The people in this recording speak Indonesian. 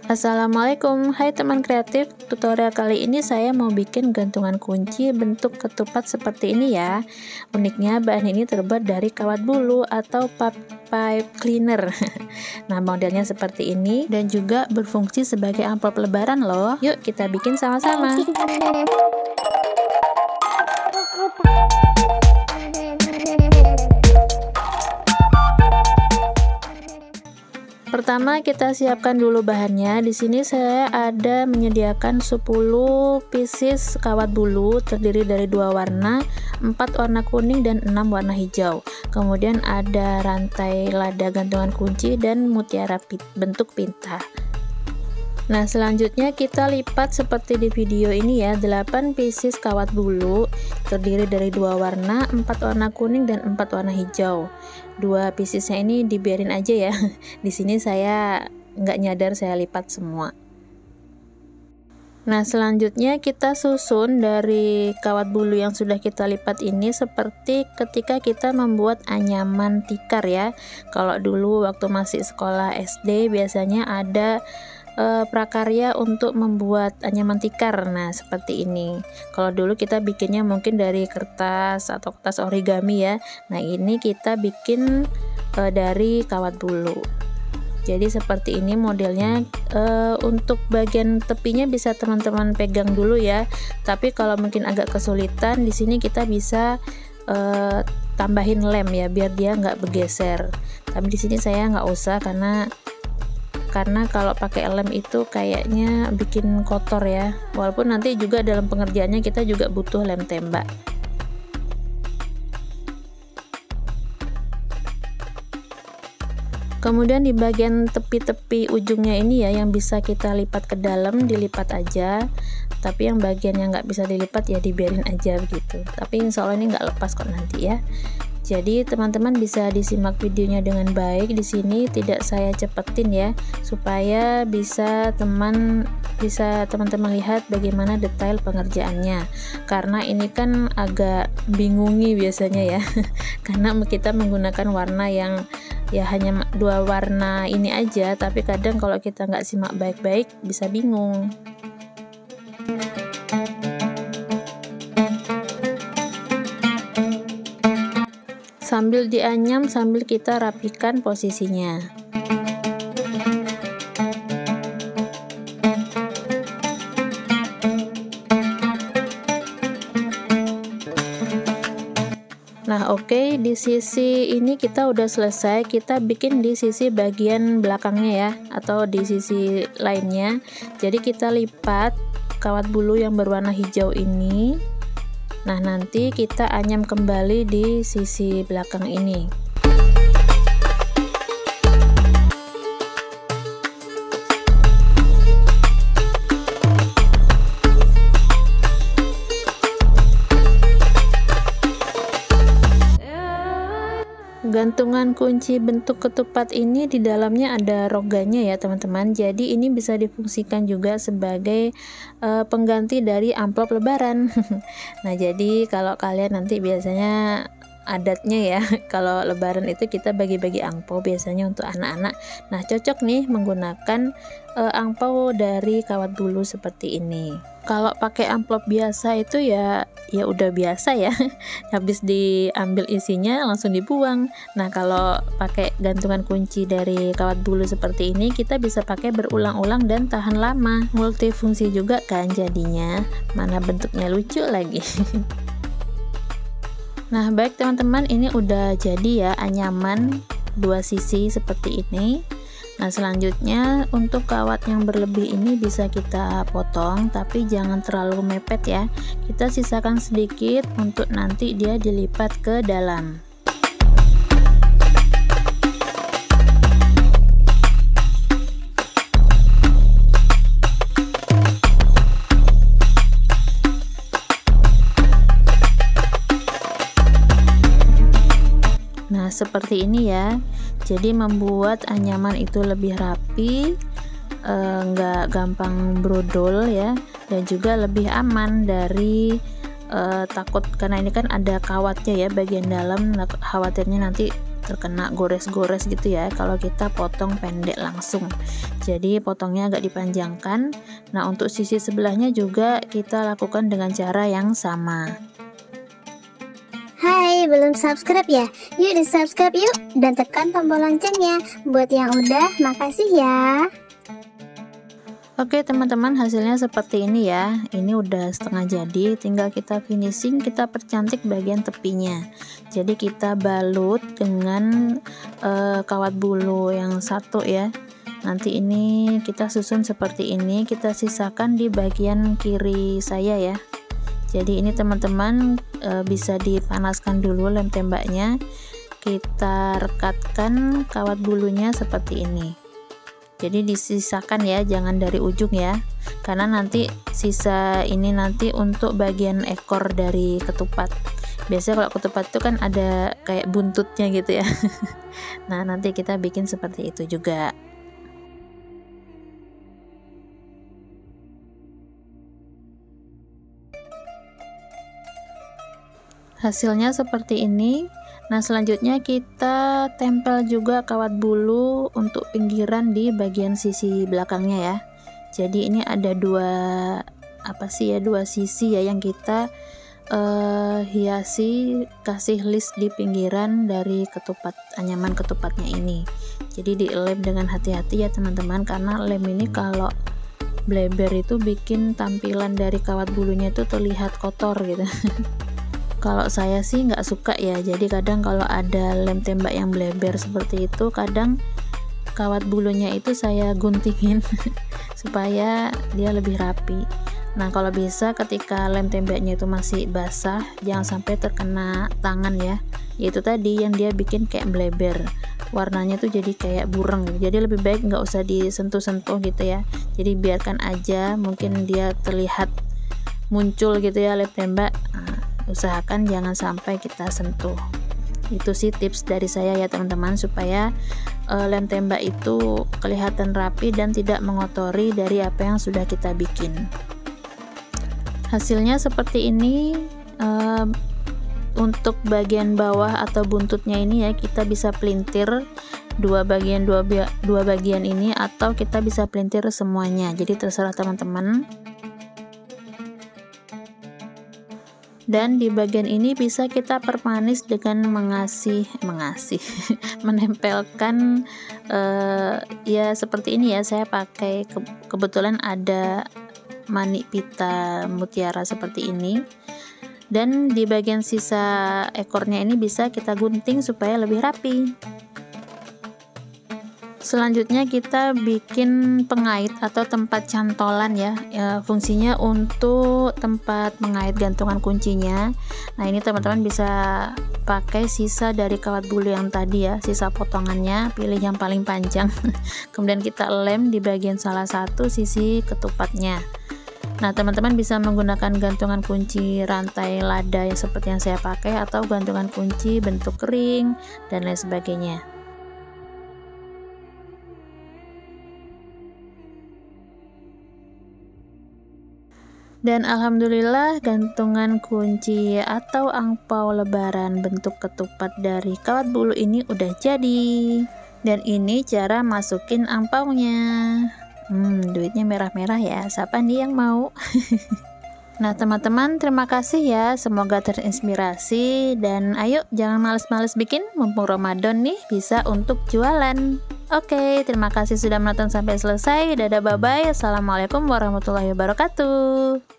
Assalamualaikum, hai teman kreatif. Tutorial kali ini saya mau bikin gantungan kunci bentuk ketupat seperti ini ya. Uniknya bahan ini terbuat dari kawat bulu atau pipe cleaner. Nah, modelnya seperti ini dan juga berfungsi sebagai amplop lebaran loh. Yuk kita bikin sama-sama. Pertama kita siapkan dulu bahannya. Di sini saya ada menyediakan 10 pieces kawat bulu terdiri dari 2 warna, 4 warna kuning dan 6 warna hijau. Kemudian ada rantai lada gantungan kunci dan mutiara bentuk pita. Nah, selanjutnya kita lipat seperti di video ini ya, 8 pieces kawat bulu terdiri dari 2 warna, 4 warna kuning dan 4 warna hijau. 2 piecesnya ini dibiarin aja ya. Di sini saya nggak nyadar saya lipat semua. Nah, selanjutnya kita susun dari kawat bulu yang sudah kita lipat ini seperti ketika kita membuat anyaman tikar ya. Kalau dulu waktu masih sekolah SD biasanya ada prakarya untuk membuat anyaman tikar. Nah, seperti ini. Kalau dulu kita bikinnya mungkin dari kertas atau kertas origami ya. Nah, ini kita bikin dari kawat bulu. Jadi seperti ini modelnya. Untuk bagian tepinya bisa teman-teman pegang dulu ya. Tapi kalau mungkin agak kesulitan, di sini kita bisa tambahin lem ya, biar dia nggak bergeser. Tapi di sini saya nggak usah karena kalau pakai lem itu kayaknya bikin kotor ya, walaupun nanti juga dalam pengerjaannya kita juga butuh lem tembak. Kemudian di bagian tepi-tepi ujungnya ini ya, yang bisa kita lipat ke dalam dilipat aja, tapi yang bagian yang nggak bisa dilipat ya dibiarin aja begitu. Tapi insya Allah ini nggak lepas kok nanti ya. Jadi teman-teman bisa disimak videonya dengan baik. Di sini tidak saya cepetin ya, supaya bisa teman-teman lihat bagaimana detail pengerjaannya. Karena ini kan agak bingungi biasanya ya, karena kita menggunakan warna yang ya hanya 2 warna ini aja. Tapi kadang kalau kita nggak simak baik-baik bisa bingung. Sambil dianyam, sambil kita rapikan posisinya. Nah, oke, di sisi ini kita udah selesai. Kita bikin di sisi bagian belakangnya ya, atau di sisi lainnya. Jadi kita lipat kawat bulu yang berwarna hijau ini. Nah, nanti kita anyam kembali di sisi belakang ini. Gantungan kunci bentuk ketupat ini di dalamnya ada roganya ya teman-teman. Jadi ini bisa difungsikan juga sebagai pengganti dari amplop lebaran. Nah, jadi kalau kalian nanti biasanya adatnya ya, kalau lebaran itu kita bagi-bagi angpau biasanya untuk anak-anak. Nah, cocok nih menggunakan angpau dari kawat bulu seperti ini. Kalau pakai amplop biasa itu ya udah biasa ya, habis diambil isinya langsung dibuang. Nah, kalau pakai gantungan kunci dari kawat bulu seperti ini, kita bisa pakai berulang-ulang dan tahan lama. Multifungsi juga kan jadinya, mana bentuknya lucu lagi. Nah, baik teman-teman, ini udah jadi ya anyaman 2 sisi seperti ini. Nah, selanjutnya untuk kawat yang berlebih ini bisa kita potong, tapi jangan terlalu mepet ya. Kita sisakan sedikit untuk nanti dia dilipat ke dalam. Nah, seperti ini ya. Jadi membuat anyaman itu lebih rapi, nggak gampang brodol ya, dan juga lebih aman dari takut, karena ini kan ada kawatnya ya bagian dalam, khawatirnya nanti terkena gores-gores gitu ya kalau kita potong pendek langsung. Jadi potongnya agak dipanjangkan. Nah, untuk sisi sebelahnya juga kita lakukan dengan cara yang sama. Hai, belum subscribe ya? Yuk di subscribe yuk dan tekan tombol loncengnya. Buat yang udah, makasih ya. Oke teman-teman, hasilnya seperti ini ya. Ini udah setengah jadi, tinggal kita finishing, kita percantik bagian tepinya. Jadi kita balut dengan kawat bulu yang satu ya. Nanti ini kita susun seperti ini, kita sisakan di bagian kiri saya ya. Jadi ini teman-teman bisa dipanaskan dulu lem tembaknya. Kita rekatkan kawat bulunya seperti ini. Jadi disisakan ya, jangan dari ujung ya, karena nanti sisa ini nanti untuk bagian ekor dari ketupat. Biasanya kalau ketupat itu kan ada kayak buntutnya gitu ya. Nah, nanti kita bikin seperti itu juga. Hasilnya seperti ini. Nah, selanjutnya kita tempel juga kawat bulu untuk pinggiran di bagian sisi belakangnya ya. Jadi ini ada dua sisi ya yang kita hiasi, kasih list di pinggiran dari ketupat, anyaman ketupatnya ini. Jadi dilem dengan hati-hati ya teman-teman, karena lem ini kalau bleber itu bikin tampilan dari kawat bulunya itu terlihat kotor gitu. Kalau saya sih nggak suka ya, jadi kadang kalau ada lem tembak yang bleber seperti itu, kadang kawat bulunya itu saya guntingin supaya dia lebih rapi. Nah, kalau bisa ketika lem tembaknya itu masih basah, jangan sampai terkena tangan ya. Yaitu tadi yang dia bikin kayak bleber, warnanya tuh jadi kayak bureng. Jadi lebih baik nggak usah disentuh-sentuh gitu ya. Jadi biarkan aja, mungkin dia terlihat muncul gitu ya lem tembak. Usahakan jangan sampai kita sentuh. Itu sih tips dari saya ya teman-teman, supaya lem tembak itu kelihatan rapi dan tidak mengotori dari apa yang sudah kita bikin. Hasilnya seperti ini. Untuk bagian bawah atau buntutnya ini ya, kita bisa pelintir dua bagian ini, atau kita bisa pelintir semuanya. Jadi terserah teman-teman. Dan di bagian ini bisa kita permanis dengan menempelkan ya seperti ini ya. Saya pakai kebetulan ada manik pita mutiara seperti ini, dan di bagian sisa ekornya ini bisa kita gunting supaya lebih rapi. Selanjutnya kita bikin pengait atau tempat cantolan ya, fungsinya untuk tempat mengait gantungan kuncinya. Nah, ini teman-teman bisa pakai sisa dari kawat bulu yang tadi ya, sisa potongannya, pilih yang paling panjang. Kemudian kita lem di bagian salah satu sisi ketupatnya. Nah, teman-teman bisa menggunakan gantungan kunci rantai lada yang seperti yang saya pakai, atau gantungan kunci bentuk kering dan lain sebagainya. Dan alhamdulillah gantungan kunci atau angpau lebaran bentuk ketupat dari kawat bulu ini udah jadi. Dan ini cara masukin angpaunya. Duitnya merah-merah ya, siapa nih yang mau? Nah teman-teman, terima kasih ya, semoga terinspirasi, dan ayo jangan males-males bikin, mumpung Ramadan nih, bisa untuk jualan. Oke, terima kasih sudah menonton sampai selesai. Dadah, bye-bye. Assalamualaikum warahmatullahi wabarakatuh.